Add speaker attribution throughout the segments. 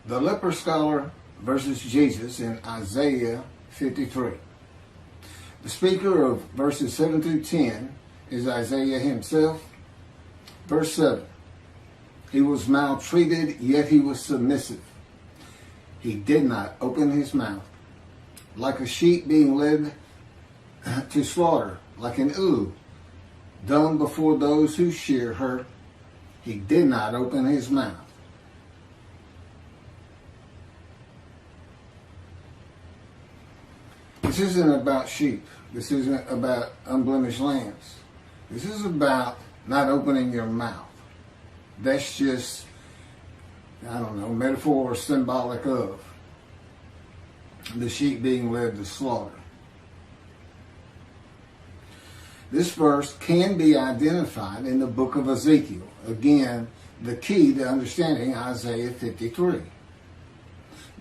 Speaker 1: The leper scholar versus Jesus in Isaiah 53. The speaker of verses 7 through 10 is Isaiah himself. Verse 7. He was maltreated, yet he was submissive. He did not open his mouth. Like a sheep being led to slaughter, like an ewe, dumb before those who shear her, he did not open his mouth. This isn't about sheep. This isn't about unblemished lambs. This is about not opening your mouth. That's just, I don't know, metaphor or symbolic of the sheep being led to slaughter. This verse can be identified in the book of Ezekiel. Again, the key to understanding Isaiah 53.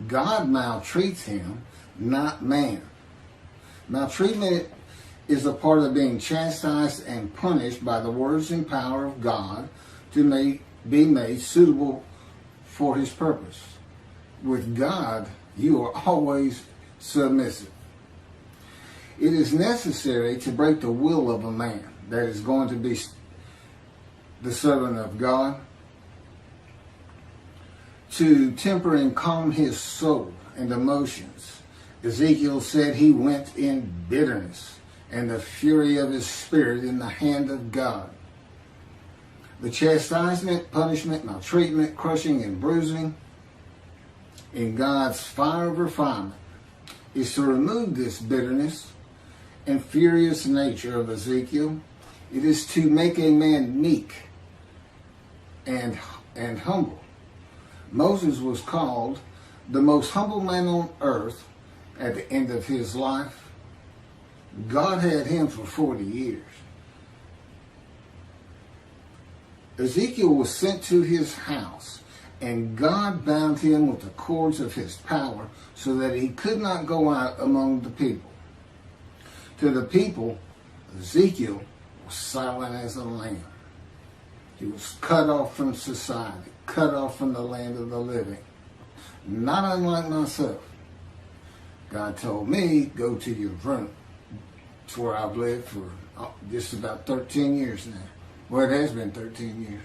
Speaker 1: God maltreats him, not man. Maltreatment is a part of being chastised and punished by the words and power of God to be made suitable for his purpose. With God, you are always submissive. It is necessary to break the will of a man that is going to be the servant of God, to temper and calm his soul and emotions. Ezekiel said he went in bitterness and the fury of his spirit in the hand of God. The chastisement, punishment, maltreatment, crushing, and bruising in God's fire of refinement is to remove this bitterness and furious nature of Ezekiel. It is to make a man meek and humble. Moses was called the most humble man on earth at the end of his life. God had him for 40 years. Ezekiel was sent to his house, and God bound him with the cords of his power so that he could not go out among the people. To the people, Ezekiel was silent as a lamb. He was cut off from society, cut off from the land of the living. Not unlike myself. God told me, go to your room. It's where I've lived for just about 13 years now. Well, it has been 13 years.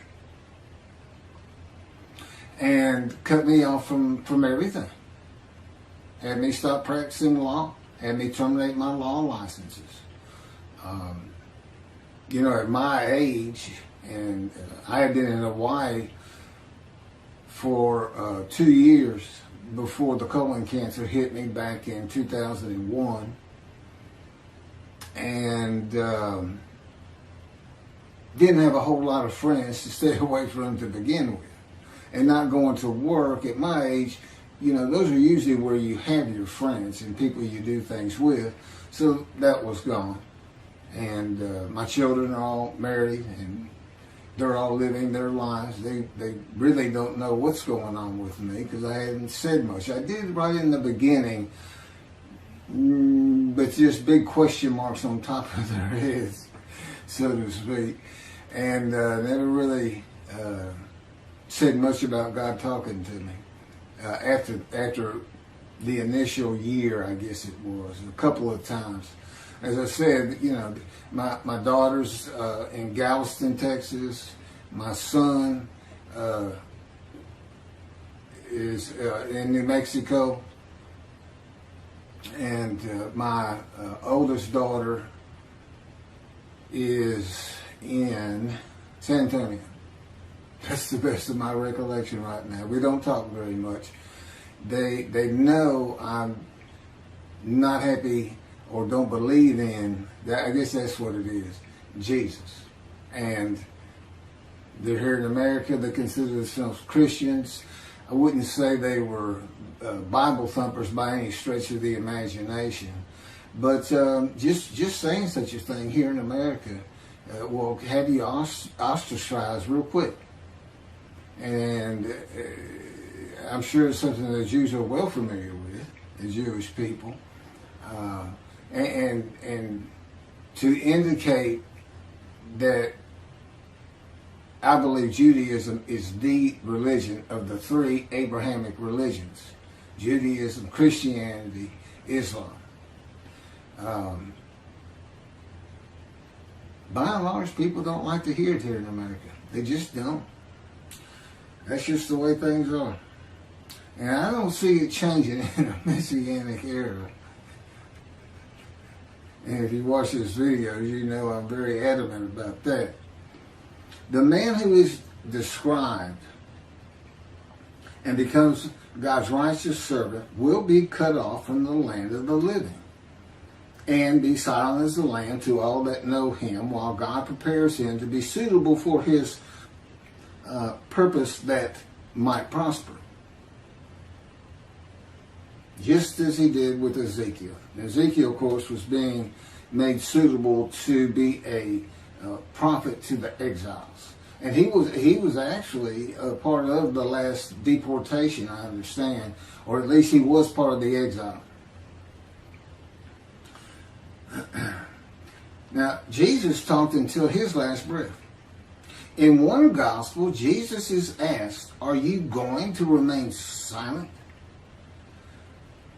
Speaker 1: And cut me off from everything. Had me stop practicing law. Had me terminate my law licenses. At my age, and I had been in Hawaii for 2 years before the colon cancer hit me back in 2001. And didn't have a whole lot of friends to stay away from to begin with. And not going to work at my age, those are usually where you have your friends and people you do things with. So that was gone. And my children are all married and they're all living their lives. They really don't know what's going on with me because I hadn't said much. I did right in the beginning, but just big question marks on top of their heads, so to speak. And never really said much about God talking to me. After the initial year, I guess it was, a couple of times. As I said, my daughter's in Galveston, Texas. My son is in New Mexico. And my oldest daughter is in San Antonio. That's the best of my recollection right now. We don't talk very much. They know I'm not happy or don't believe in that. I guess that's what it is, Jesus. And they're here in America. They consider themselves Christians. I wouldn't say they were Bible thumpers by any stretch of the imagination, but just saying such a thing here in America will have you ostracized real quick. And I'm sure it's something that Jews are well familiar with, the Jewish people. And to indicate that I believe Judaism is the religion of the three Abrahamic religions: Judaism, Christianity, Islam. By and large, people don't like to hear it here in America. They just don't. That's just the way things are. And I don't see it changing in a Messianic era. And if you watch this video, you know I'm very adamant about that. The man who is described and becomes God's righteous servant will be cut off from the land of the living and be silent as the lamb to all that know him, while God prepares him to be suitable for his purpose that might prosper. Just as he did with Ezekiel. Ezekiel, of course, was being made suitable to be a prophet to the exiles. And he was actually a part of the last deportation, I understand, or at least he was part of the exile. Now, Jesus talked until his last breath. In one gospel, Jesus is asked, "Are you going to remain silent?"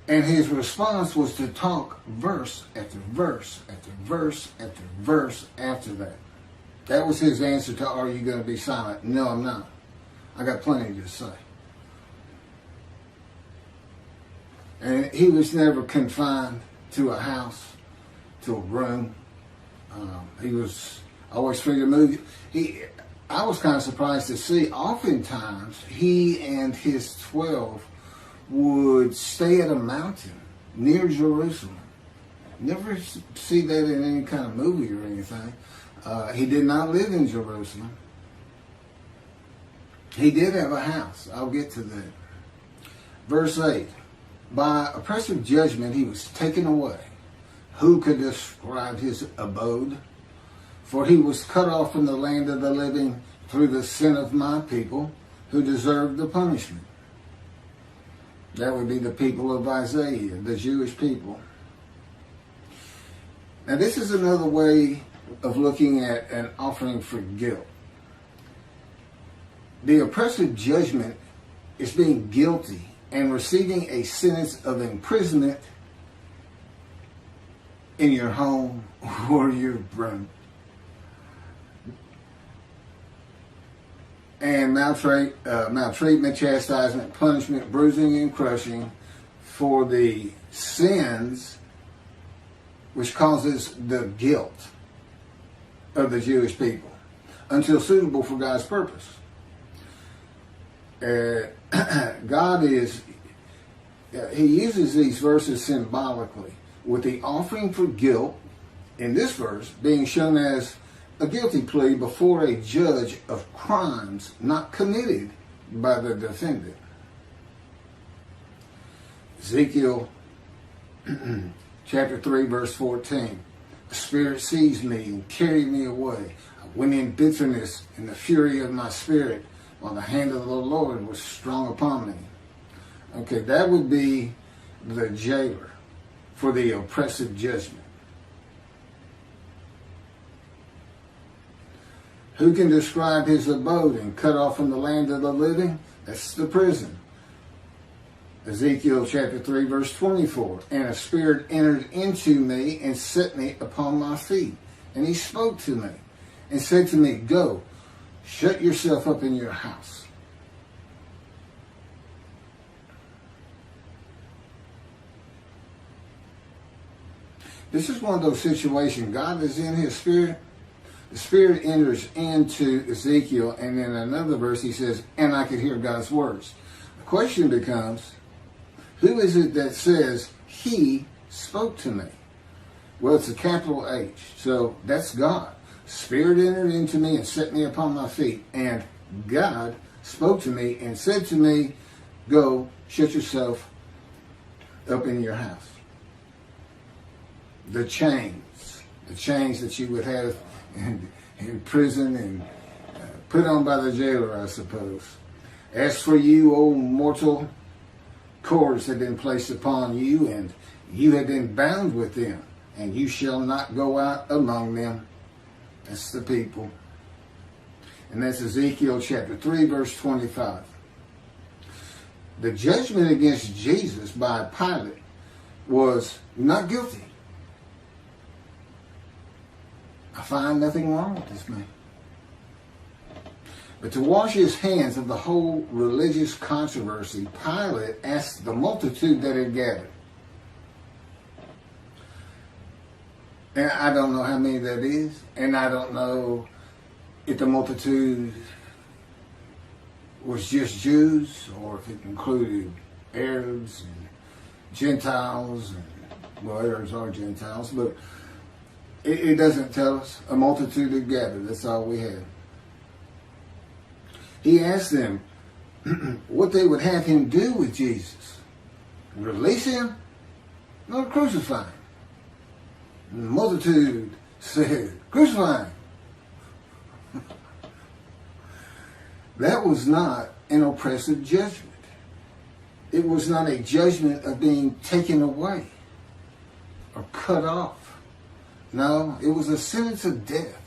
Speaker 1: And his response was to talk verse after verse after verse after verse after that. That was his answer to, "Are you going to be silent?" No, I'm not. I got plenty to say. And he was never confined to a house, to a room. He was always free to move. I was kind of surprised to see, oftentimes, he and his 12 would stay at a mountain near Jerusalem. Never see that in any kind of movie or anything. He did not live in Jerusalem. He did have a house. I'll get to that. Verse 8. By oppressive judgment he was taken away. Who could describe his abode? For he was cut off from the land of the living through the sin of my people, who deserved the punishment. That would be the people of Isaiah, the Jewish people. Now this is another way of looking at an offering for guilt. The oppressive judgment is being guilty and receiving a sentence of imprisonment in your home or your room. And maltreatment, chastisement, punishment, bruising, and crushing for the sins which causes the guilt of the Jewish people until suitable for God's purpose. God is, he uses these verses symbolically, with the offering for guilt in this verse being shown as a guilty plea before a judge of crimes not committed by the defendant. Ezekiel chapter 3 verse 14. The Spirit seized me and carried me away. I went in bitterness in the fury of my spirit, while the hand of the Lord was strong upon me. Okay, that would be the jailer for the oppressive judgment. Who can describe his abode and cut off from the land of the living? That's the prison. Ezekiel chapter 3 verse 24. And a spirit entered into me and set me upon my feet. And he spoke to me and said to me, "Go, shut yourself up in your house." This is one of those situations. God is in his spirit. The Spirit enters into Ezekiel, and in another verse he says, "And I could hear God's words." The question becomes, who is it that says, "He spoke to me"? Well, it's a capital H, so that's God. Spirit entered into me and set me upon my feet, and God spoke to me and said to me, "Go, shut yourself up in your house." The chains that you would have in prison and put on by the jailer, I suppose. As for you, O mortal, cords have been placed upon you, and you have been bound with them, and you shall not go out among them. That's the people. And that's Ezekiel chapter 3, verse 25. The judgment against Jesus by Pilate was not guilty. I find nothing wrong with this man. But to wash his hands of the whole religious controversy, Pilate asked the multitude that had gathered. And I don't know how many that is, and I don't know if the multitude was just Jews or if it included Arabs and Gentiles, and, well, Arabs are Gentiles, but it doesn't tell us. A multitude had gathered, that's all we had. He asked them what they would have him do with Jesus. Release him or crucify him? And the multitude said, crucify him. That was not an oppressive judgment. It was not a judgment of being taken away or cut off. No, it was a sentence of death.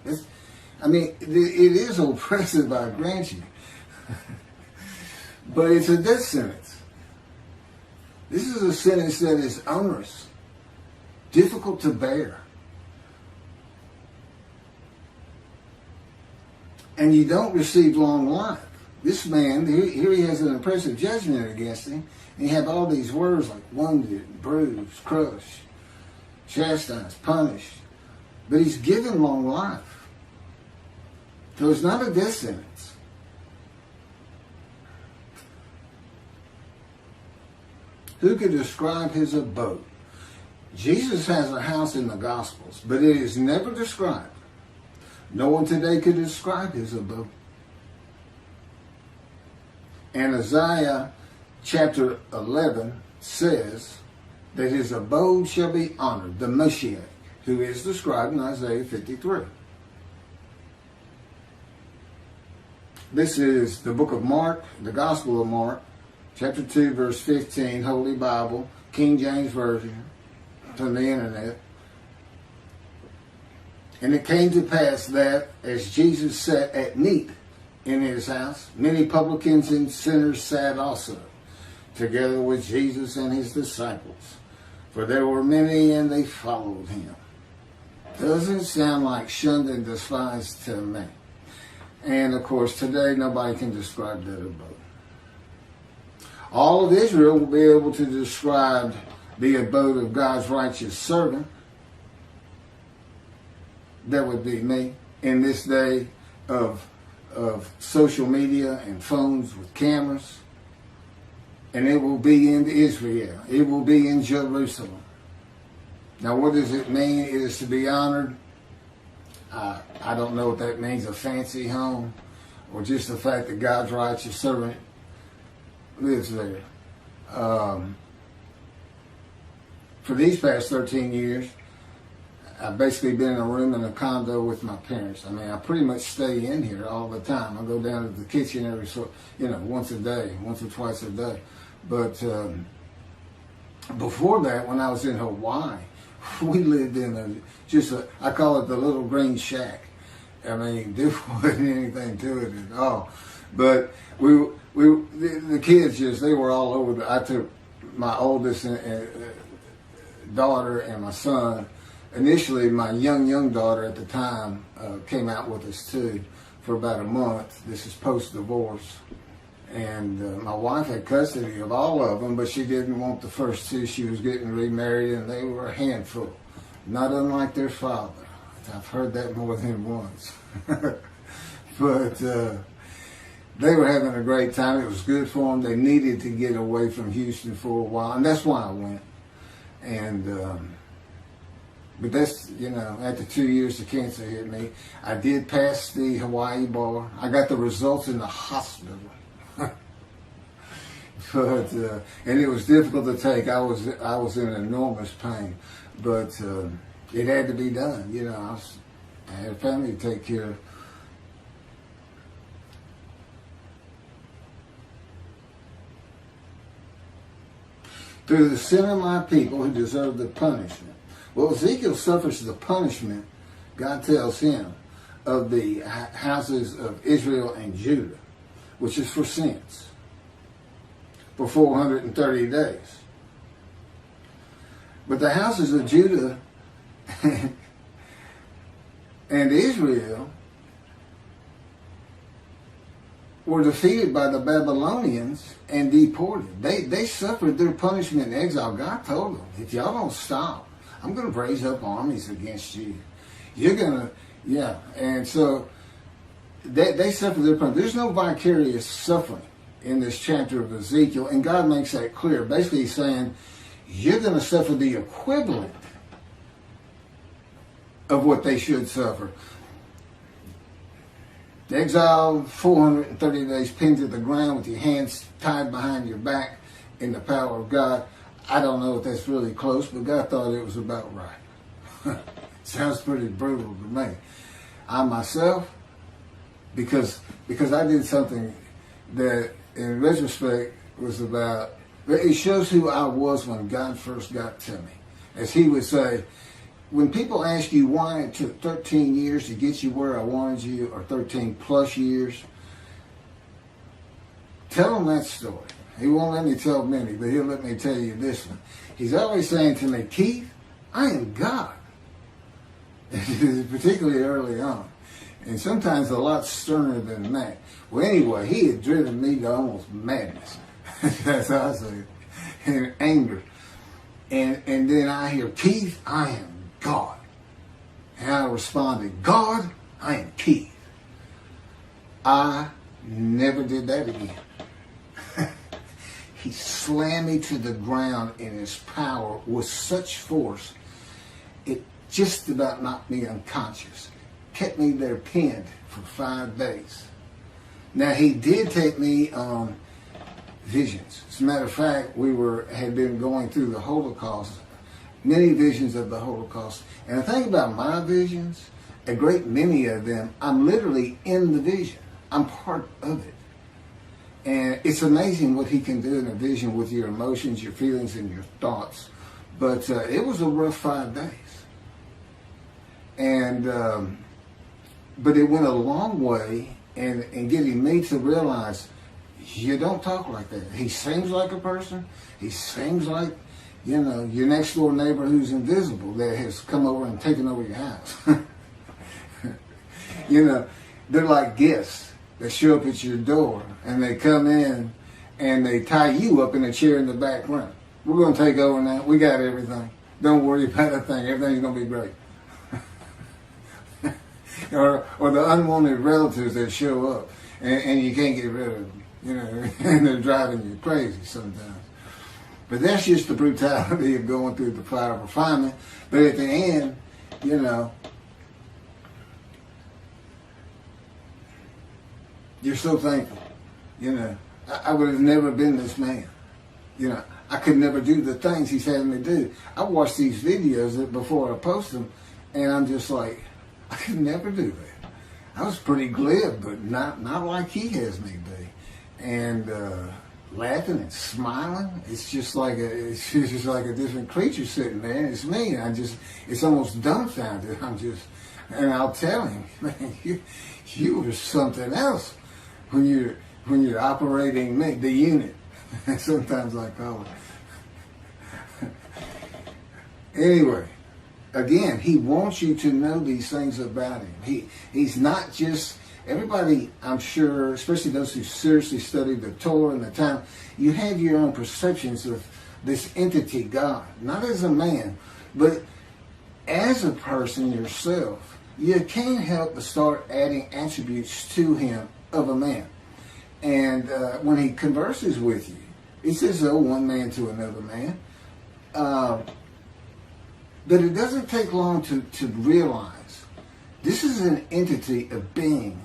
Speaker 1: It is oppressive, I grant you. But it's a death sentence. This is a sentence that is onerous, difficult to bear. And you don't receive long life. This man, here he has an oppressive judgment against him, and you have all these words like wounded, bruised, crushed, chastised, punished. But he's given long life. So it's not a death sentence. Who could describe his abode? Jesus has a house in the Gospels, but it is never described. No one today could describe his abode. And Isaiah chapter 11 says that his abode shall be honored, the Moshiach, who is described in Isaiah 53. This is the book of Mark, the Gospel of Mark, chapter 2, verse 15, Holy Bible, King James Version, from the internet. And it came to pass that, as Jesus sat at meat in his house, many publicans and sinners sat also, together with Jesus and his disciples. For there were many, and they followed him. Doesn't sound like shunned and despised to me. And of course, today nobody can describe that abode. All of Israel will be able to describe the abode of God's righteous servant. That would be me in this day of social media and phones with cameras. And it will be in Israel. It will be in Jerusalem. Now, what does it mean? It is to be honored. I don't know what that means, a fancy home, or just the fact that God's righteous servant lives there. For these past 13 years, I've basically been in a room in a condo with my parents. I pretty much stay in here all the time. I go down to the kitchen once a day, once or twice a day. But before that, when I was in Hawaii, we lived in I call it the little green shack. There wasn't anything to it at all. But the kids they were all over. I took my oldest daughter and my son. Initially, my young daughter at the time came out with us too for about a month. This is post-divorce. And my wife had custody of all of them, but she didn't want the first two. She was getting remarried, and they were a handful, not unlike their father. I've heard that more than once. But they were having a great time. It was good for them. They needed to get away from Houston for a while, and that's why I went. And but that's, after 2 years the cancer hit me. I did pass the Hawaii bar. I got the results in the hospital. But and it was difficult to take. I was in enormous pain, but it had to be done. I had a family to take care of. Through the sin of my people who deserve the punishment. Well, Ezekiel suffers the punishment. God tells him of the houses of Israel and Judah, which is for sins, for 430 days. But the houses of Judah and Israel were defeated by the Babylonians and deported. They suffered their punishment in exile. God told them, if y'all don't stop, I'm going to raise up armies against you. You're going to, yeah. And so they suffered their punishment. There's no vicarious suffering in this chapter of Ezekiel, and God makes that clear. Basically, he's saying, you're going to suffer the equivalent of what they should suffer. Exile, 430 days pinned to the ground with your hands tied behind your back in the power of God. I don't know if that's really close, but God thought it was about right. Sounds pretty brutal to me. I myself, because I did something that in retrospect was about, it shows who I was when God first got to me. As he would say, when people ask you why it took 13 years to get you where I wanted you, or 13 plus years, tell them that story. He won't let me tell many, but he'll let me tell you this one. He's always saying to me, Keith, I am God. Particularly early on. And sometimes a lot sterner than that. Well, anyway, he had driven me to almost madness. That's how I say it. And anger. And then I hear, Keith, I am God. And I responded, God, I am Keith. I never did that again. He slammed me to the ground in his power with such force, it just about knocked me unconscious. Kept me there pinned for 5 days. Now, he did take me on visions. As a matter of fact, had been going through the Holocaust, many visions of the Holocaust. And the thing about my visions, a great many of them, I'm literally in the vision. I'm part of it. And it's amazing what he can do in a vision with your emotions, your feelings, and your thoughts. But it was a rough 5 days. And but it went a long way in getting me to realize, you don't talk like that. He seems like a person. He seems like, your next door neighbor who's invisible that has come over and taken over your house. They're like guests that show up at your door, and they come in and they tie you up in a chair in the back room. We're going to take over now. We got everything. Don't worry about a thing. Everything's going to be great. or the unwanted relatives that show up and you can't get rid of them, and they're driving you crazy sometimes. But that's just the brutality of going through the fire of refinement. But at the end, you're so thankful. I would have never been this man. I could never do the things he's had me do. I watch these videos before I post them, and I'm just like, I could never do that. I was pretty glib, but not like he has me be. And laughing and smiling, it's just like a different creature sitting there, and it's me. And it's almost dumbfounded. And I'll tell him, man, you were something else when you're operating the unit. Sometimes I call it. Anyway, again, he wants you to know these things about him. He's not just, everybody, I'm sure, especially those who seriously study the Torah and the time, you have your own perceptions of this entity, God. Not as a man, but as a person yourself. You can't help but start adding attributes to him of a man. And when he converses with you, he says, one man to another man. But it doesn't take long to realize this is an entity, a being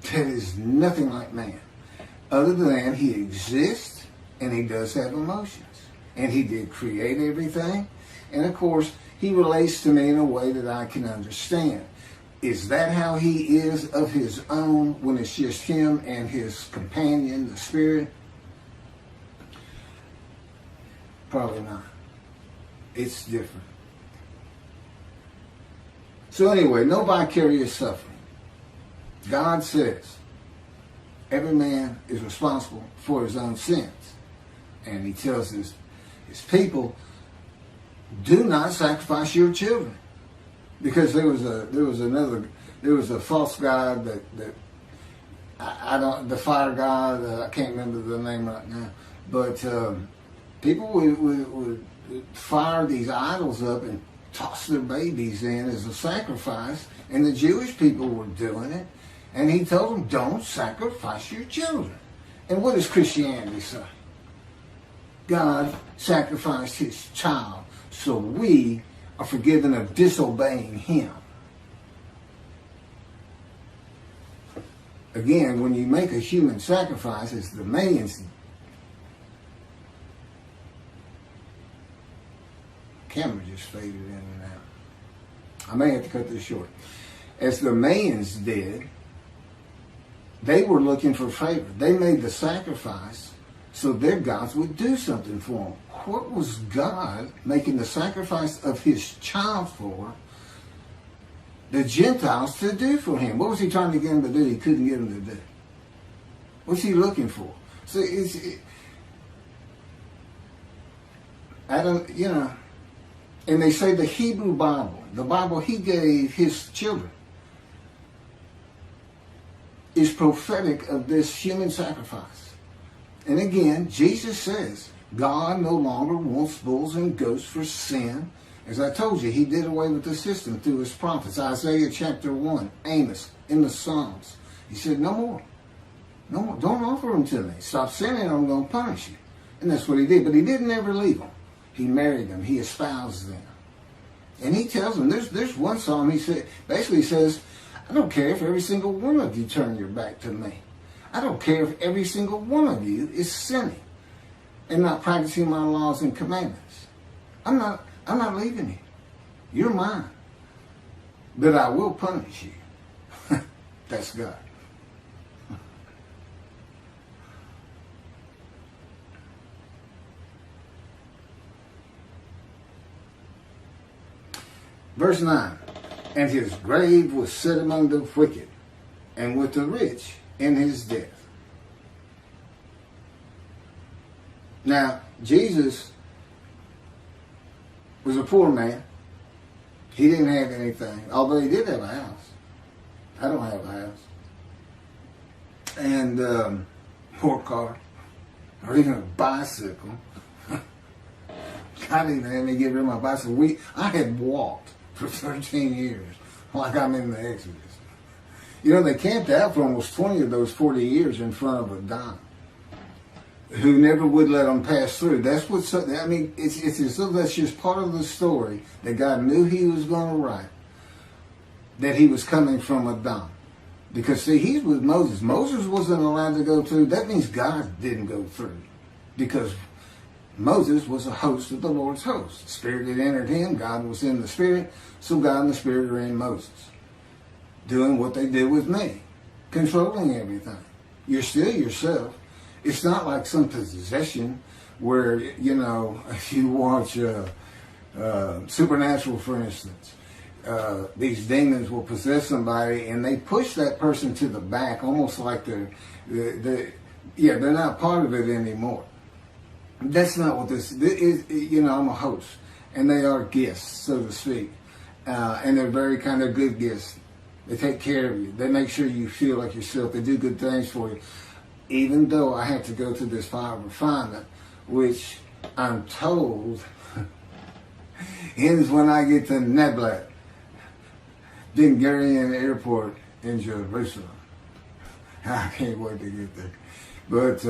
Speaker 1: that is nothing like man, other than he exists and he does have emotions. And he did create everything. And of course, he relates to me in a way that I can understand. Is that how he is of his own when it's just him and his companion, the spirit? Probably not. It's different. So anyway, no vicarious suffering. God says every man is responsible for his own sins. And he tells his people, do not sacrifice your children. Because there was a false god that I don't, the fire god, I can't remember the name right now, but people would fire these idols up and toss their babies in as a sacrifice, and the Jewish people were doing it, and he told them, don't sacrifice your children. And what does Christianity say? God sacrificed his child so we are forgiven of disobeying him. Again, when you make a human sacrifice, it's the man's. Camera just faded in and out. I may have to cut this short. As the Mayans did, they were looking for favor. They made the sacrifice so their gods would do something for them. What was God making the sacrifice of his child for the Gentiles to do for him? What was he trying to get them to do he couldn't get them to do? What's he looking for? So Adam, you know, and they say the Hebrew Bible, the Bible he gave his children, is prophetic of this human sacrifice. And again, Jesus says, God no longer wants bulls and goats for sin. As I told you, he did away with the system through his prophets. Isaiah chapter 1, Amos, in the Psalms. He said, no more. No more. Don't offer them to me. Stop sinning, I'm going to punish you. And that's what he did. But he didn't ever leave them. He married them. He espoused them. And he tells them, there's one psalm he said, basically says, I don't care if every single one of you turn your back to me. I don't care if every single one of you is sinning and not practicing my laws and commandments. I'm not leaving you. You're mine. But I will punish you. That's God. Verse 9, and his grave was set among the wicked, and with the rich in his death. Now, Jesus was a poor man. He didn't have anything, although he did have a house. I don't have a house. And or car, or even a bicycle. God didn't have me get rid of my bicycle. I had walked for 13 years, like I'm in the Exodus. You know, they camped out for almost 20 of those 40 years in front of a Don who never would let them pass through. That's what's, I mean, it's as though that's just part of the story that God knew he was going to write, that he was coming from a Don. Because, see, he's with Moses. Moses wasn't allowed to go through. That means God didn't go through. Because Moses was a host of the Lord's host. The Spirit had entered him. God was in the Spirit. So God and the Spirit are in Moses. Doing what they did with me. Controlling everything. You're still yourself. It's not like some possession where, you know, if you watch Supernatural, for instance, these demons will possess somebody and they push that person to the back, almost like they're not part of it anymore. That's not what this is. You know, I'm a host, and they are guests, so to speak, and they're very kind of good guests. They take care of you. They make sure you feel like yourself. They do good things for you. Even though I had to go through this fire of refinement, which I'm told ends when I get to Neblat, Ben Gurion Airport in Jerusalem. I can't wait to get there. But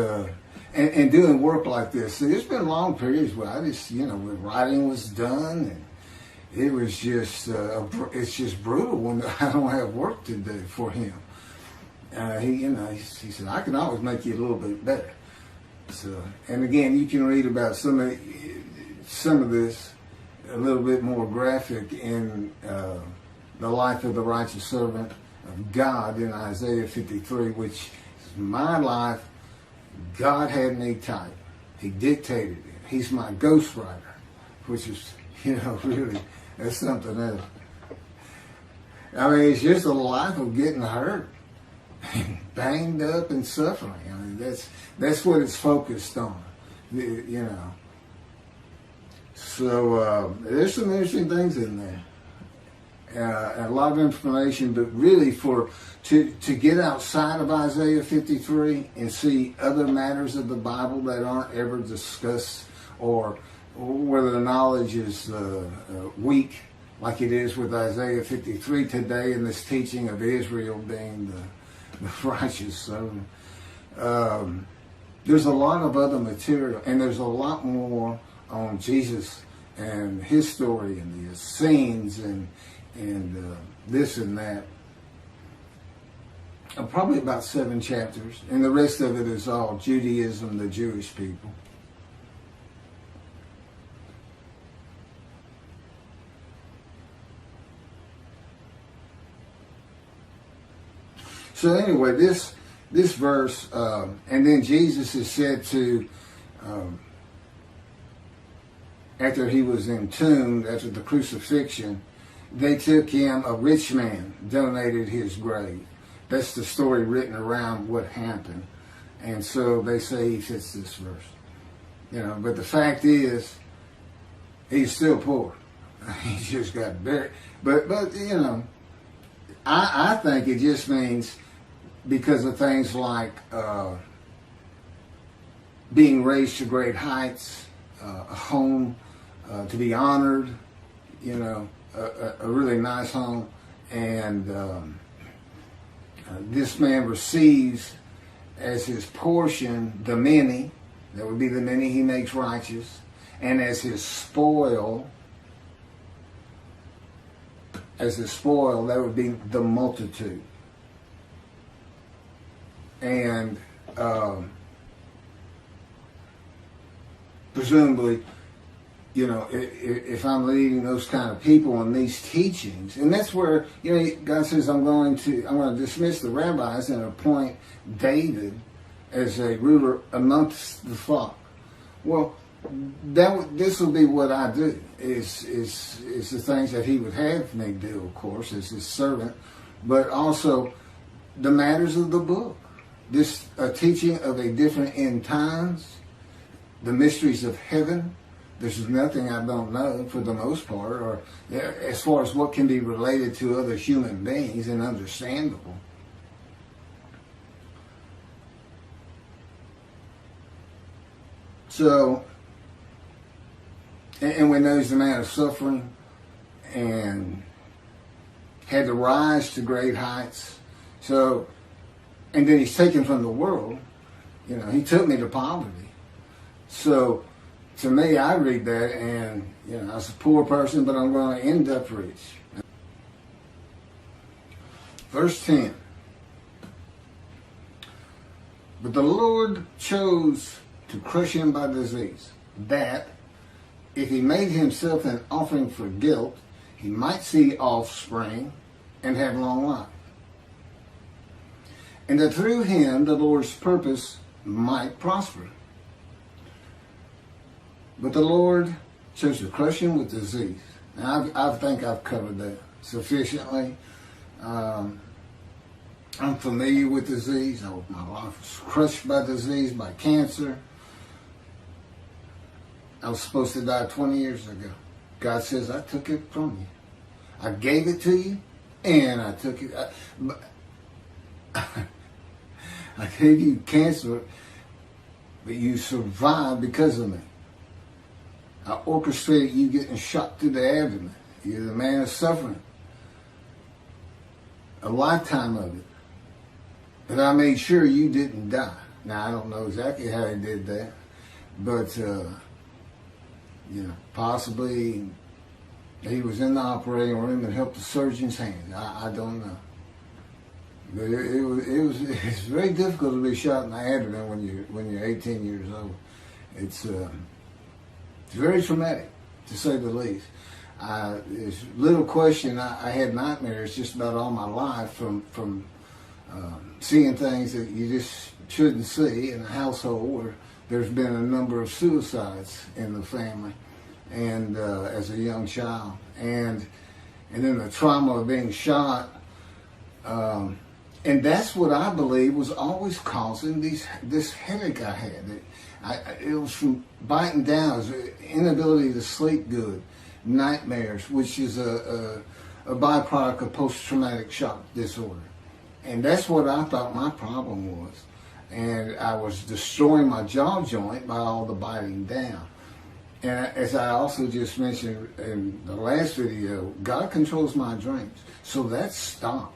Speaker 1: and doing work like this, see, there's been long periods where I just, you know, when writing was done, and it was just, it's just brutal when I don't have work to do for him. He said, I can always make you a little bit better. So, and again, you can read about some of this a little bit more graphic in the life of the righteous servant of God in Isaiah 53, which is my life. God had me tight. He dictated it. He's my ghostwriter, which is, you know, really, that's something else. I mean, it's just a life of getting hurt. banged up and suffering. I mean, that's what it's focused on, you know. So there's some interesting things in there. A lot of information, but really to get outside of Isaiah 53 and see other matters of the Bible that aren't ever discussed, or whether the knowledge is weak, like it is with Isaiah 53 today in this teaching of Israel being the righteous servant. There's a lot of other material, and there's a lot more on Jesus and his story and the Essenes and this and that. Probably about 7 chapters, and the rest of it is all Judaism, the Jewish people. So anyway, this verse, and then Jesus is said to, after he was entombed, after the crucifixion, they took him, a rich man donated his grave. That's the story written around what happened. And so they say he fits this verse. You know, but the fact is, he's still poor. He just got buried. But you know, I think it just means because of things like being raised to great heights, a home to be honored, you know, a really nice home, and this man receives as his portion the many, that would be the many he makes righteous, and as his spoil, that would be the multitude. And presumably, you know, if I'm leading those kind of people in these teachings, and that's where, you know, God says, I'm going to dismiss the rabbis and appoint David as a ruler amongst the flock. Well, this will be what I do, is the things that he would have me do, of course, as his servant, but also the matters of the book. This teaching of a different end times, the mysteries of heaven. There's nothing I don't know for the most part, or as far as what can be related to other human beings and understandable. So, and we know he's a man of suffering and had to rise to great heights. So, and then he's taken from the world. You know, he took me to poverty. So, to me, I read that, and, you know, I was a poor person, but I'm going to end up rich. Verse 10. But the Lord chose to crush him by disease, that, if he made himself an offering for guilt, he might see offspring and have long life. And that through him the Lord's purpose might prosper. But the Lord chose to crush him with disease. Now, I think I've covered that sufficiently. I'm familiar with disease. My life was crushed by disease, by cancer. I was supposed to die 20 years ago. God says, I took it from you. I gave it to you, and I took it. I gave you cancer, but you survived because of me. I orchestrated you getting shot through the abdomen. You're the man of suffering. A lifetime of it. But I made sure you didn't die. Now, I don't know exactly how he did that. But, you know, possibly he was in the operating room and helped the surgeon's hand. I don't know. But it's very difficult to be shot in the abdomen when you're 18 years old. It's very traumatic, to say the least. There's little question. I had nightmares just about all my life from seeing things that you just shouldn't see in a household where there's been a number of suicides in the family, and as a young child, and then the trauma of being shot, and And that's what I believe was always causing this headache I had. It was from biting down, it was inability to sleep good, nightmares, which is a byproduct of post-traumatic shock disorder. And that's what I thought my problem was. And I was destroying my jaw joint by all the biting down. And as I also just mentioned in the last video, God controls my dreams. So that stopped.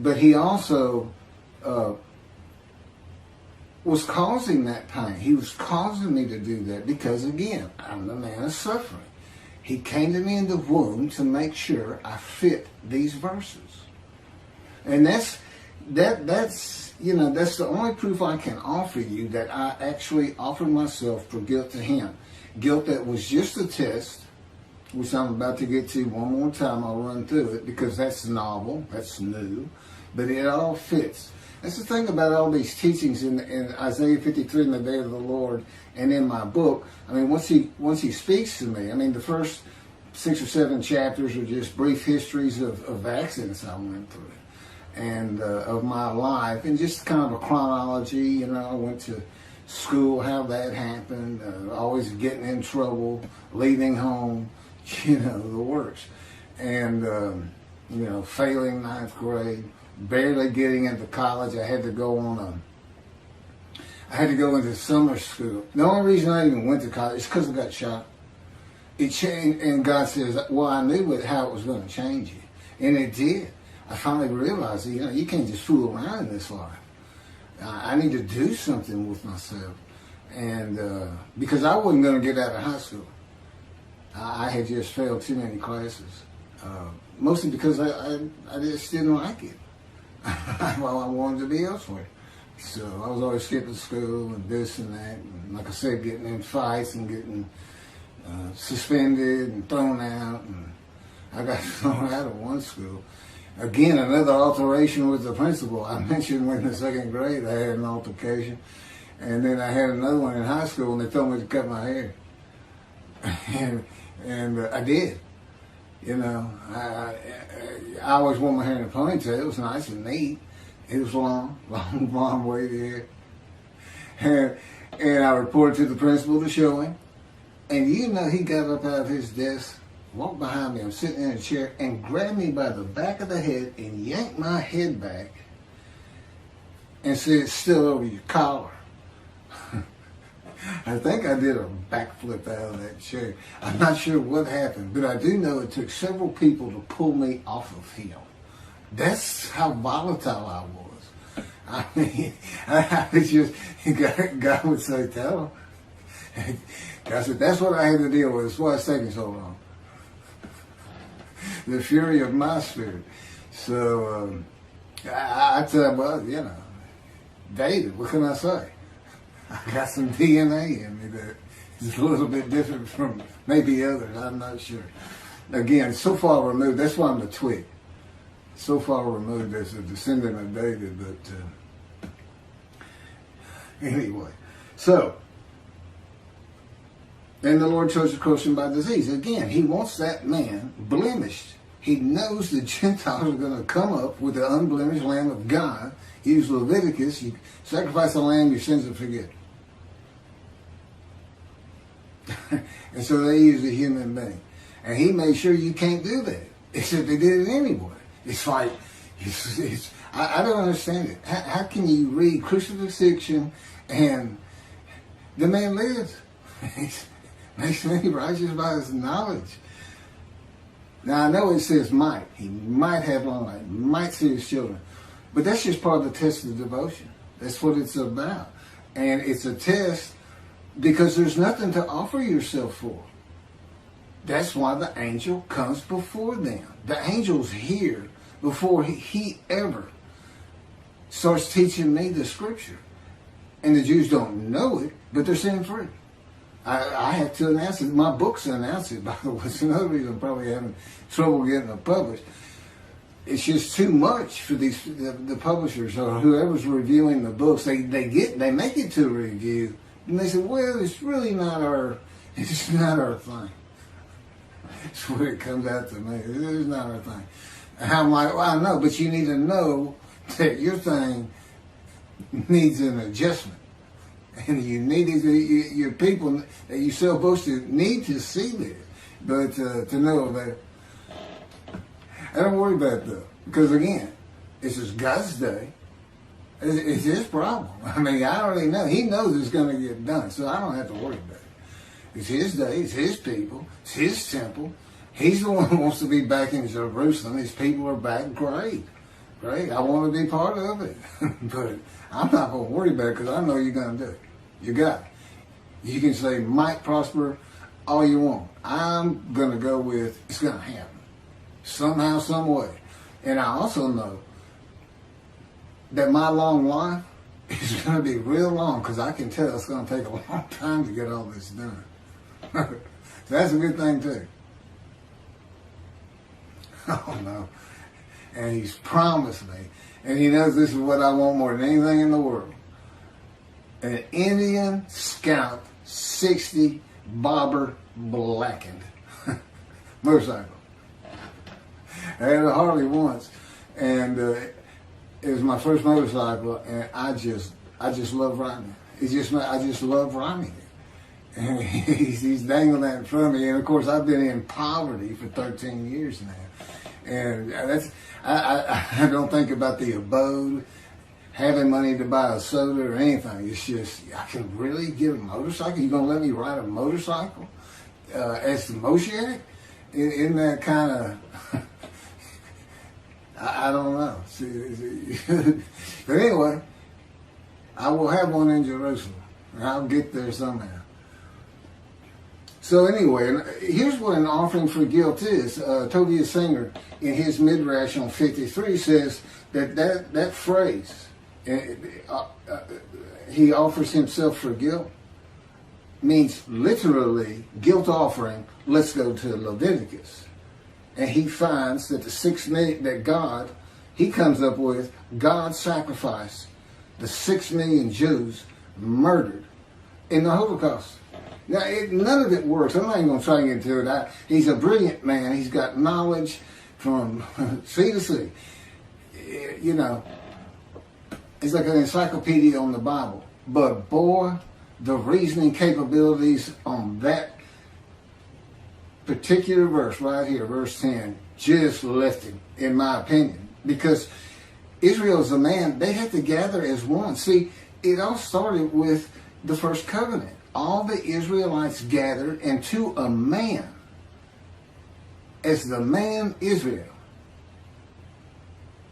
Speaker 1: But he also was causing that pain. He was causing me to do that because, again, I'm the man of suffering. He came to me in the womb to make sure I fit these verses. And that's the only proof I can offer you that I actually offered myself for guilt to him. Guilt that was just a test, which I'm about to get to one more time. I'll run through it because that's novel, that's new, but it all fits. That's the thing about all these teachings in Isaiah 53 in the day of the Lord and in my book. I mean, once he speaks to me, I mean, the first 6 or 7 chapters are just brief histories of accidents I went through and of my life and just kind of a chronology. I went to school, how that happened, always getting in trouble, leaving home, the works. And, failing 9th grade, barely getting into college. I had to go into summer school. The only reason I even went to college is because I got shot. It changed, and God says, well, I knew how it was going to change you. And it did. I finally realized that, you can't just fool around in this life. I need to do something with myself. And because I wasn't going to get out of high school. I had just failed too many classes. Mostly because I just didn't like it. Well, I wanted to be elsewhere. So I was always skipping school and this and that. And like I said, getting in fights and getting suspended and thrown out. And I got thrown out of one school. Again, another alteration with the principal. I mentioned when in the 2nd grade I had an altercation. And then I had another one in high school and they told me to cut my hair. And I did. I always wore my hair in a ponytail. It was nice and neat. It was long blonde wavy hair. And I reported to the principal to show him. And he got up out of his desk, walked behind me, I'm sitting in a chair, and grabbed me by the back of the head and yanked my head back and said, "It's still over your collar." I think I did a backflip out of that chair. I'm not sure what happened, but I do know it took several people to pull me off of him. That's how volatile I was. I mean, I was just, God would say, "Tell him." God said, "That's what I had to deal with. That's why it's taking so long." The fury of my spirit. So, I tell him, well, David, what can I say? I got some DNA in me that is a little bit different from maybe others. I'm not sure. Again, so far removed. That's why I'm the twig. So far removed as a descendant of David. But anyway, so and the Lord chose to crush him by disease. Again, he wants that man blemished. He knows the Gentiles are going to come up with the unblemished Lamb of God. He used Leviticus. You sacrifice the lamb, your sins are forgiven. And so they used a human being. And he made sure you can't do that. Except they did it anyway. It's like, I don't understand it. How can you read crucifixion and the man lives? Makes me righteous by his knowledge. Now I know it says might. He might have long life, might see his children. But that's just part of the test of devotion. That's what it's about. And it's a test because there's nothing to offer yourself for. That's why the angel comes before them. The angel's here before he ever starts teaching me the scripture. And the Jews don't know it, but they're sin free. I have to announce it. My books announce it, by the way. It's another reason I'm probably having trouble getting it published. It's just too much for the publishers or whoever's reviewing the books. They make it to a review, and they say, well, it's really not our thing. That's what it comes out to me. It's not our thing. And I'm like, well, I know, but you need to know that your thing needs an adjustment. And you need your people that you're supposed to need to see this. But to know that, I don't worry about it though. Because again, this is God's day. It's his problem. I mean, I already know. He knows it's going to get done. So I don't have to worry about it. It's his day. It's his people. It's his temple. He's the one who wants to be back in Jerusalem. His people are back. Great. Great. I want to be part of it. But I'm not going to worry about it because I know you're going to do it. You got it. You can say might prosper all you want. I'm going to go with it's going to happen. Somehow, some way. And I also know that my long life is going to be real long because I can tell it's going to take a long time to get all this done. That's a good thing too. Oh no. And he's promised me, and he knows this is what I want more than anything in the world. An Indian Scout 60 bobber blackened motorcycle. I had a Harley once, and it was my first motorcycle, and I just love riding it. I just love riding it. And he's dangling that in front of me, and of course I've been in poverty for 13 years now, and I don't think about the abode, having money to buy a soda or anything. It's just I can really get a motorcycle. You gonna let me ride a motorcycle as the Moshiach? Isn't that kind of I don't know. But anyway, I will have one in Jerusalem. And I'll get there somehow. So anyway, here's what an offering for guilt is. Tobias Singer, in his Midrash on 53, says that phrase, he offers himself for guilt, means literally guilt offering. Let's go to Leviticus. And he finds that the 6 million that God, he comes up with, God sacrificed the 6 million Jews murdered in the Holocaust. Now, none of it works. I'm not even going to try to get into it. He's a brilliant man. He's got knowledge from sea to sea. You know, it's like an encyclopedia on the Bible. But boy, the reasoning capabilities on that particular verse right here, verse 10, just left him, in my opinion. Because Israel as a man, they had to gather as one. See, it all started with the first covenant. All the Israelites gathered, and to a man, as the man Israel,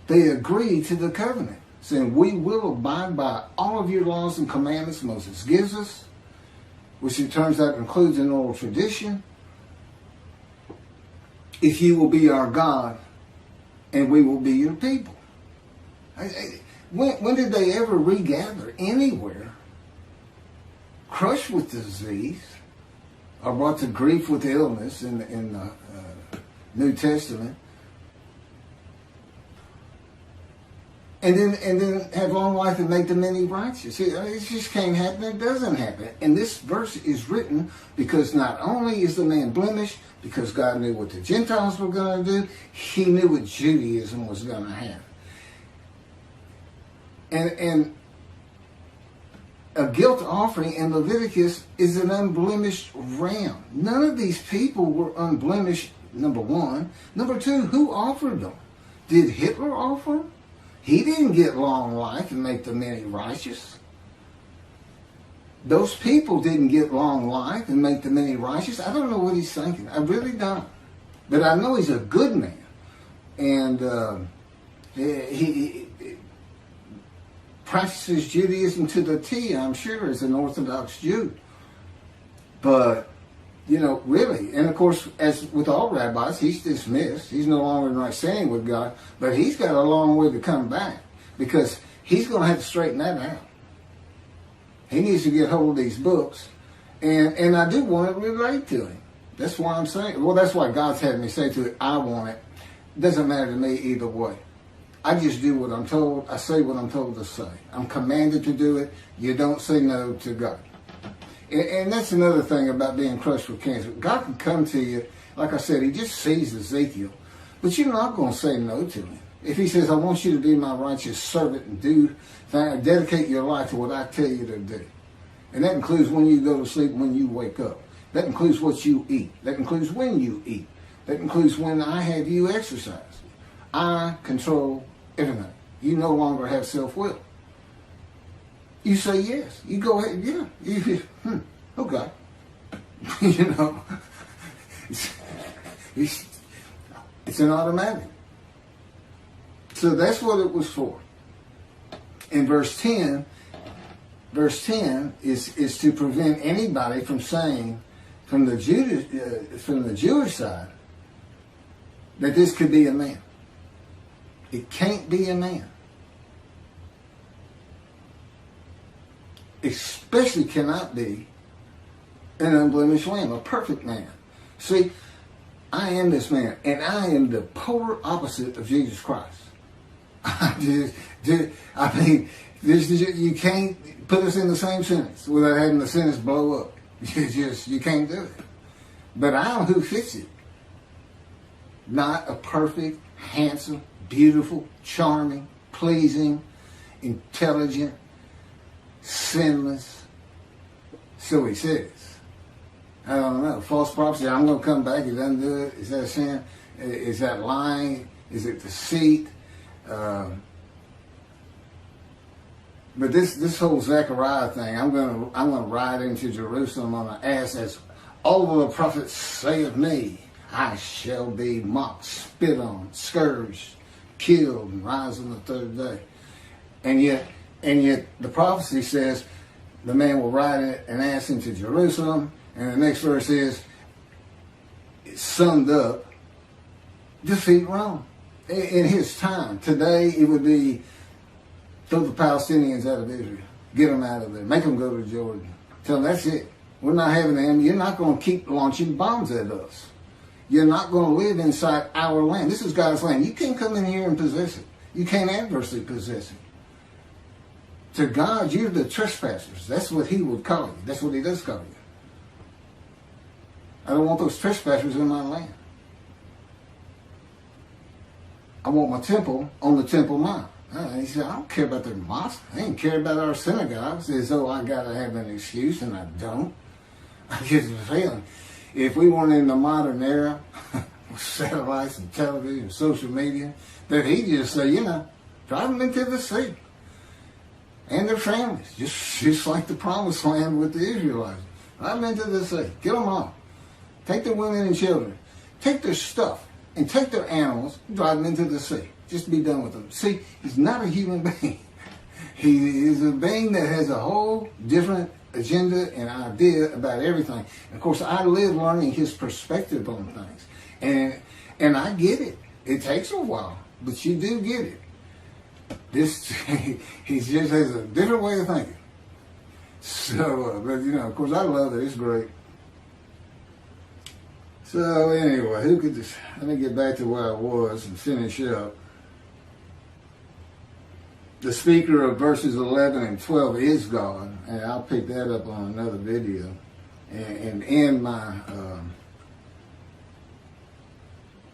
Speaker 1: they agreed to the covenant, saying, we will abide by all of your laws and commandments Moses gives us, which it turns out includes an oral tradition, if you will be our God, and we will be your people. When did they ever regather anywhere? Crushed with disease, or brought to grief with illness in the New Testament, and then have long life and make the many righteous. It just can't happen. It doesn't happen. And this verse is written because not only is the man blemished, because God knew what the Gentiles were going to do, he knew what Judaism was going to have. And a guilt offering in Leviticus is an unblemished ram. None of these people were unblemished, number one. Number two, who offered them? Did Hitler offer them? He didn't get long life and make the many righteous. Those people didn't get long life and make the many righteous. I don't know what he's thinking. I really don't. But I know he's a good man. And he practices Judaism to the T, I'm sure, as an Orthodox Jew. But, you know, really, and of course, as with all rabbis, he's dismissed. He's no longer in right standing with God, but he's got a long way to come back because he's going to have to straighten that out. He needs to get hold of these books, and I do want to relate to him. That's why I'm saying, well, that's why God's had me say to it, I want it. Doesn't matter to me either way. I just do what I'm told. I say what I'm told to say. I'm commanded to do it. You don't say no to God. And that's another thing about being crushed with cancer. God can come to you, like I said, he just sees Ezekiel. But you're not going to say no to him. If he says, I want you to be my righteous servant and dedicate your life to what I tell you to do. And that includes when you go to sleep, when you wake up. That includes what you eat. That includes when you eat. That includes when I have you exercise. I control everything. You no longer have self-will. You say yes. You go ahead, yeah. Okay. You know, it's an automatic. So that's what it was for. In verse 10 is to prevent anybody from saying from the Jewish side that this could be a man. It can't be a man. Especially cannot be an unblemished lamb, a perfect man. See, I am this man, and I am the polar opposite of Jesus Christ. You can't put us in the same sentence without having the sentence blow up. You can't do it. But I'm who fits it. Not a perfect, handsome, beautiful, charming, pleasing, intelligent, sinless. So he says. I don't know. False prophecy, I'm going to come back. He doesn't do it. Is that sin? Is that lying? Is it deceit? But this whole Zechariah thing, I'm going to ride into Jerusalem on an ass as all of the prophets say of me. I shall be mocked, spit on, scourged, killed, and rise on the third day. And yet the prophecy says the man will ride an ass into Jerusalem. And the next verse is, it's summed up, defeat Rome. In his time, today it would be throw the Palestinians out of Israel. Get them out of there. Make them go to Jordan. Tell them that's it. We're not having them. You're not going to keep launching bombs at us. You're not going to live inside our land. This is God's land. You can't come in here and possess it. You can't adversely possess it. To God, you're the trespassers. That's what he would call you. That's what he does call you. I don't want those trespassers in my land. I want my temple on the Temple Mount. He said, I don't care about their mosque. I ain't care about our synagogues as though I got to have an excuse, and I don't. I get the feeling. If we weren't in the modern era with satellites and television and social media, that he'd just say, drive them into the sea. And their families, just like the promised land with the Israelites. Drive them into the sea. Get them off. Take their women and children. Take their stuff and take their animals and drive them into the sea. Just be done with them. See, he's not a human being. He is a being that has a whole different agenda and idea about everything. And of course, I live learning his perspective on things. And I get it. It takes a while, but you do get it. He just has a different way of thinking. So, but of course, I love it. It's great. So anyway, let me get back to where I was and finish up. The speaker of verses 11 and 12 is God, and I'll pick that up on another video and end my,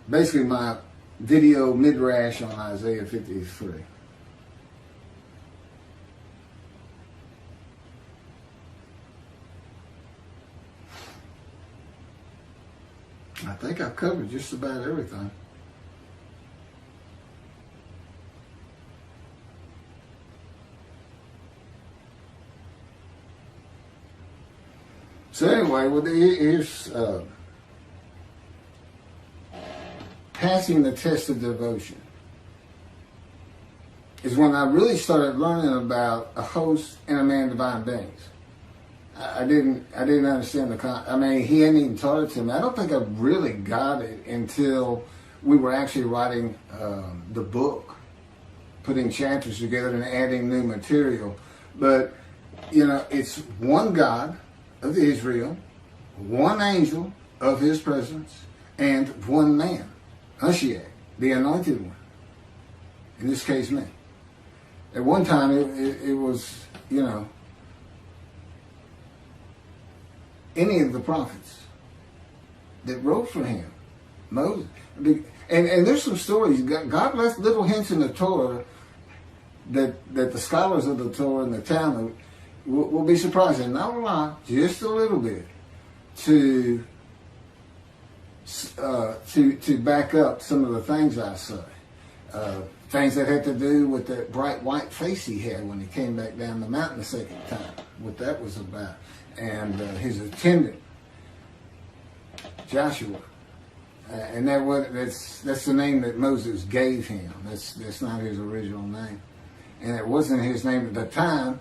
Speaker 1: basically my video midrash on Isaiah 53. I think I've covered just about everything. So anyway, here's passing the test of devotion is when I really started learning about a host and a man divine beings. I didn't understand he hadn't even taught it to me. I don't think I really got it until we were actually writing the book, putting chapters together and adding new material. But, it's one God of Israel, one angel of his presence, and one man, Moshiach, the anointed one. In this case, me. At one time, it was, any of the prophets that wrote for him Moses. And there's some stories. God left little hints in the Torah that the scholars of the Torah and the Talmud will be surprised, and not a lot, just a little bit, to back up some of the things I say. Things that had to do with that bright white face he had when he came back down the mountain the second time, what that was about. And his attendant, Joshua. And that's the name that Moses gave him. That's not his original name. And it wasn't his name at the time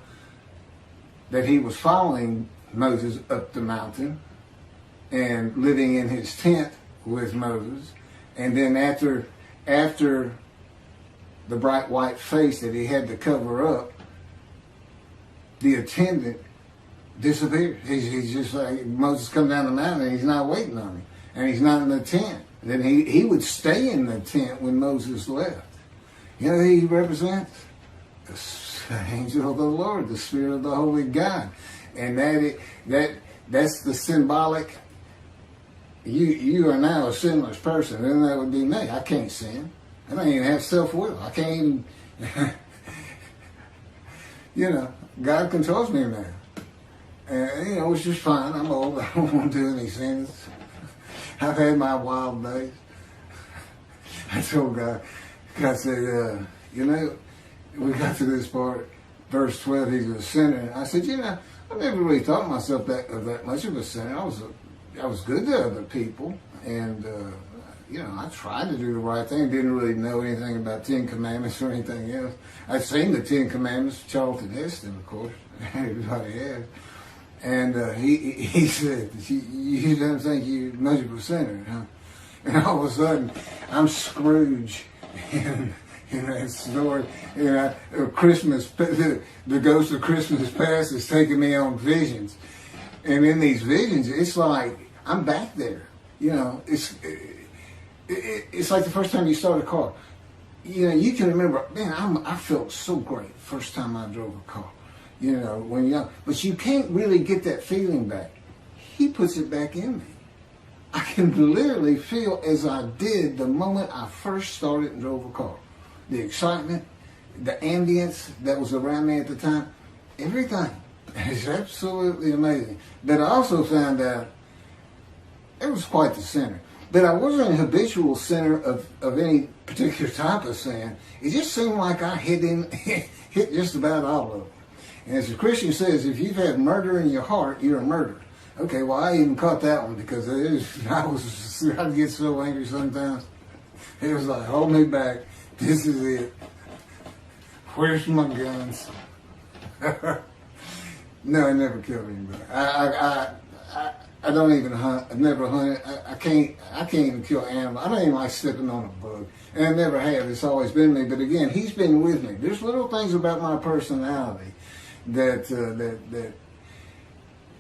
Speaker 1: that he was following Moses up the mountain and living in his tent with Moses. And then after the bright white face that he had to cover up, the attendant disappeared. He's just like, Moses come down the mountain and he's not waiting on him. And he's not in the tent. Then he would stay in the tent when Moses left. You know who he represents? The angel of the Lord, the Spirit of the Holy God. And that's the symbolic, you are now a sinless person, and that would be me. I can't sin. I don't even have self-will. I can't even, God controls me now. And, it's just fine. I'm old. I don't want to do any sins. I've had my wild days. I told God said, we got to this part, verse 12, he's a sinner. I said, I never really thought myself that much of a sinner. I was good to other people, and I tried to do the right thing. Didn't really know anything about 10 Commandments or anything else. I'd seen the 10 Commandments, Charlton Heston, of course. Everybody has. And he said, you don't think you're much of a sinner, huh? And all of a sudden, I'm Scrooge in that story. Christmas, the ghost of Christmas past is taking me on visions. And in these visions, it's like, I'm back there. It's like the first time you start a car. You can remember, man, I felt so great first time I drove a car. When you're young. But you can't really get that feeling back. He puts it back in me. I can literally feel as I did the moment I first started and drove a car. The excitement, the ambience that was around me at the time, everything. It's absolutely amazing. But I also found out it was quite the sinner. But I wasn't a habitual sinner of any particular type of sin. It just seemed like I hit just about all of them. And as the Christian says, if you've had murder in your heart, you're a murderer. Okay, well, I even caught that one because I'd get so angry sometimes. It was like, hold me back. This is it. Where's my guns? No, I never killed anybody. I don't even hunt. I've never hunted. I can't even kill animals. I don't even like stepping on a bug. And I never have. It's always been me. But again, he's been with me. There's little things about my personality that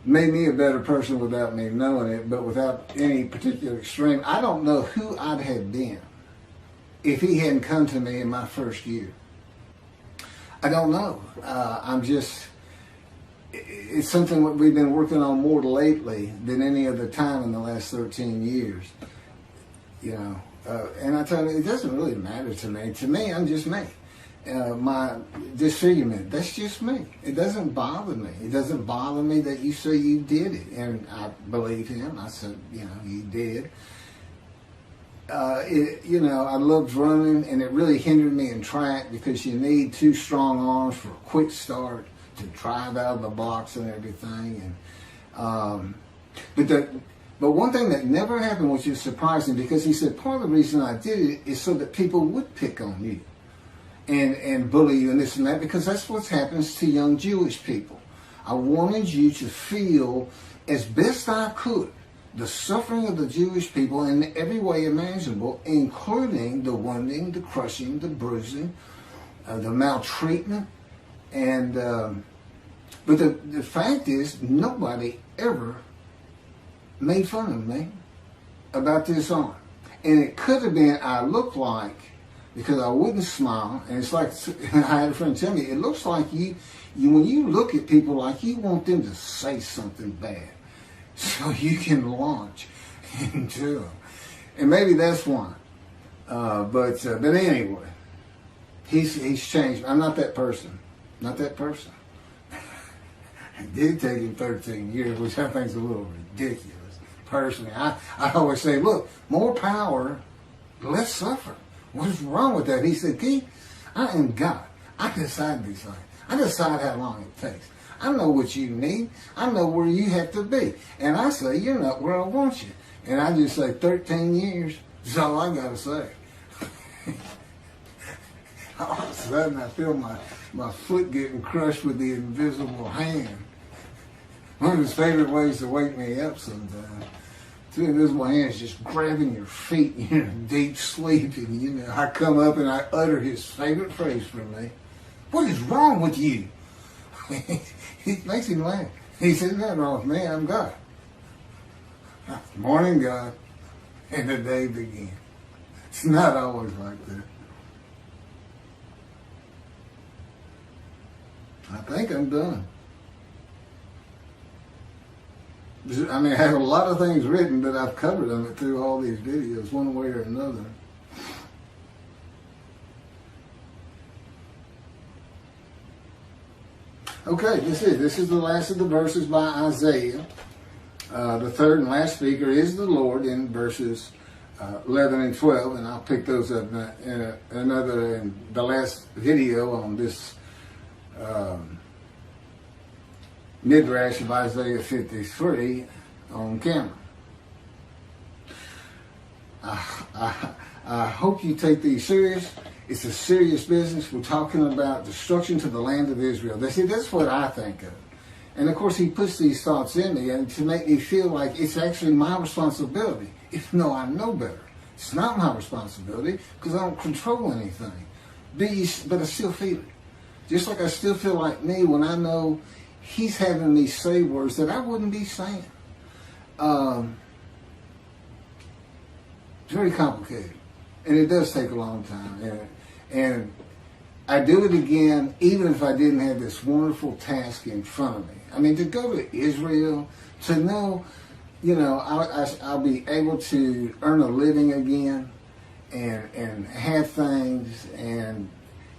Speaker 1: made me a better person without me knowing it, but without any particular extreme. I don't know who I'd have been if he hadn't come to me in my first year. I don't know. It's something that we've been working on more lately than any other time in the last 13 years. And I tell you, it doesn't really matter to me. To me, I'm just me. My disfigurement, that's just me. It doesn't bother me. It doesn't bother me that you say you did it. And I believe him. I said, you did. I loved running, and it really hindered me in track because you need 2 strong arms for a quick start to drive out of the blocks and everything. And but one thing that never happened, which is surprising, because he said part of the reason I did it is so that people would pick on you and bully you and this and that, because that's what happens to young Jewish people. I wanted you to feel as best I could the suffering of the Jewish people in every way imaginable, including the wounding, the crushing, the bruising, the maltreatment. And but the fact is, nobody ever made fun of me about this arm. And it could have been I looked like, because I wouldn't smile, and it's like, I had a friend tell me, it looks like you when you look at people, like you want them to say something bad so you can launch into them. And maybe that's why. But anyway, he's changed. I'm not that person. Not that person. It did take him 13 years, which I think is a little ridiculous. Personally, I always say, look, more power, less suffering. What's wrong with that? He said, Keith, I am God. I decide these things. I decide how long it takes. I know what you need. I know where you have to be. And I say, you're not where I want you. And I just say 13 years. That's all I got to say. All of a sudden, I feel my foot getting crushed with the invisible hand. One of his favorite ways to wake me up sometimes. Two invisible hands just grabbing your feet. You're in deep sleep. And, I come up and I utter his favorite phrase for me. What is wrong with you? It makes him laugh. He says, nothing wrong with me. I'm God. Morning, God. And the day begins. It's not always like that. I think I'm done. I mean, I have a lot of things written, but I've covered them through all these videos, one way or another. Okay, this is the last of the verses by Isaiah. The third and last speaker is the Lord in verses 11 and 12, and I'll pick those up in the last video on this midrash of Isaiah 53 on camera. I hope you take these serious. It's a serious business. We're talking about destruction to the land of Israel. That's what I think of. And of course, he puts these thoughts in me and to make me feel like it's actually my responsibility. If no, I know better. It's not my responsibility because I don't control anything. But I still feel it. Just like I still feel like me when I know he's having me say words that I wouldn't be saying. It's very complicated. And it does take a long time. And I do it again, even if I didn't have this wonderful task in front of me. I mean, to go to Israel, to know, I'll be able to earn a living again and have things and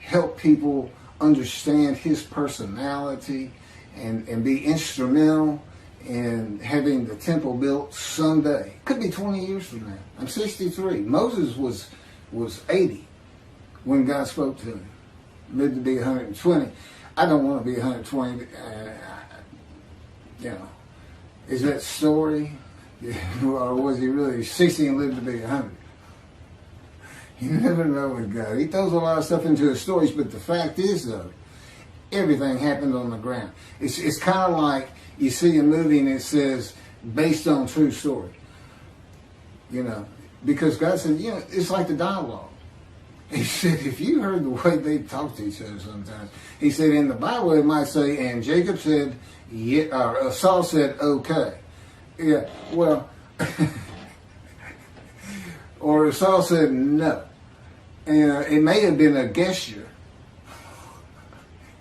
Speaker 1: help people understand his personality and be instrumental in having the temple built someday. Could be 20 years from now. I'm 63. Moses was 80 when God spoke to him. Lived to be 120. I don't want to be 120. Is that story? Or was he really 60 and lived to be 100? You never know with God. He throws a lot of stuff into his stories, but the fact is, though, everything happened on the ground. It's kind of like you see a movie and it says, based on true story. Because God said, it's like the dialogue. He said, if you heard the way they talk to each other sometimes, he said, in the Bible it might say, and Jacob said, yeah, or Saul said, okay. Yeah, well, or Saul said, no. And it may have been a gesture.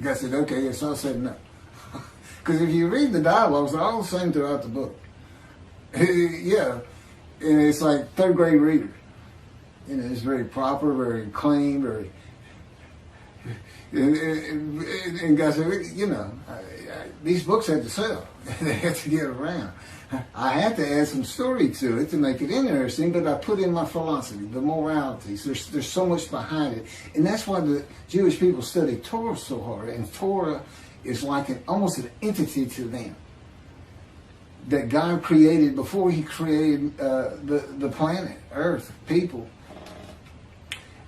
Speaker 1: God said, okay, and Saul said, no. Because if you read the dialogues, they're all the same throughout the book. Yeah, and it's like third grade reader. It's very proper, very clean, very. And God said, these books have to sell. They have to get around. I have to add some story to it to make it interesting, but I put in my philosophy, the moralities. There's so much behind it. And that's why the Jewish people study Torah so hard. And Torah is like almost an entity to them that God created before he created the planet, Earth, people.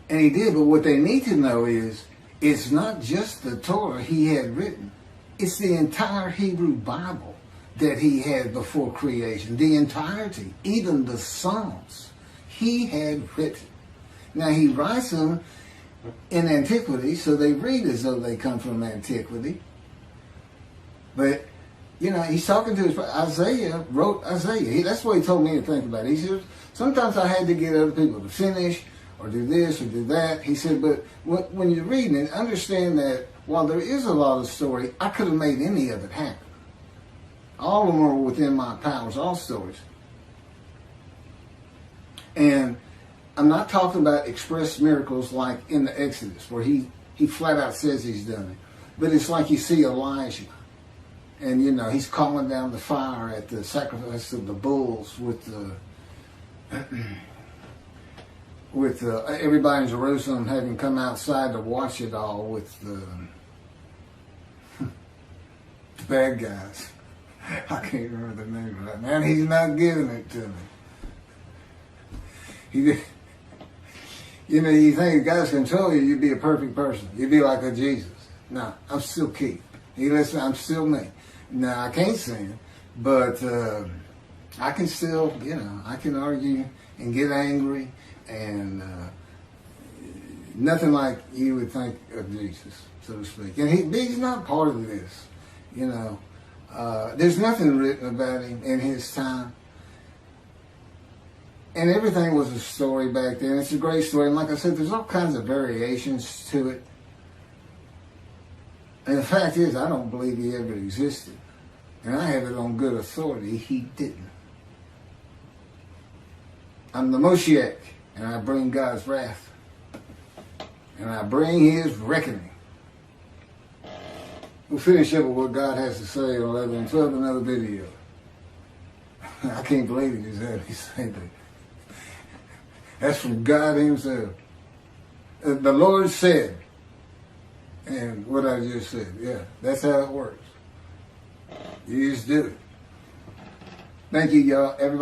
Speaker 1: And he did, but what they need to know is it's not just the Torah he had written. It's the entire Hebrew Bible that he had before creation. The entirety, even the Psalms, he had written. Now he writes them in antiquity, so they read as though they come from antiquity. But, he's talking to Isaiah, wrote Isaiah. That's what he told me to think about. He said, sometimes I had to get other people to finish or do this or do that. He said, but when you're reading it, understand that while there is a lot of story, I could have made any of it happen. All of them are within my powers, all stories. And I'm not talking about express miracles like in the Exodus, where he flat out says he's done it. But it's like you see Elijah, and he's calling down the fire at the sacrifice of the bulls with everybody in Jerusalem having come outside to watch it all with the bad guys. I can't remember the name right now. And he's not giving it to me. You think if God's control you, you'd be a perfect person. You'd be like a Jesus. No, I'm still Keith. Listen, I'm still me. Now, I can't sin, but I can still, I can argue and get angry and nothing like you would think of Jesus, so to speak. And he's not part of this, There's nothing written about him in his time. And everything was a story back then. It's a great story. And like I said, there's all kinds of variations to it. And the fact is, I don't believe he ever existed. And I have it on good authority, he didn't. I'm the Moshiach, and I bring God's wrath. And I bring his reckoning. We'll finish up with what God has to say on 11 and 12, another video. I can't believe he just had me say that. That's from God himself. The Lord said, and what I just said, yeah, that's how it works. You just do it. Thank you, y'all. Everybody.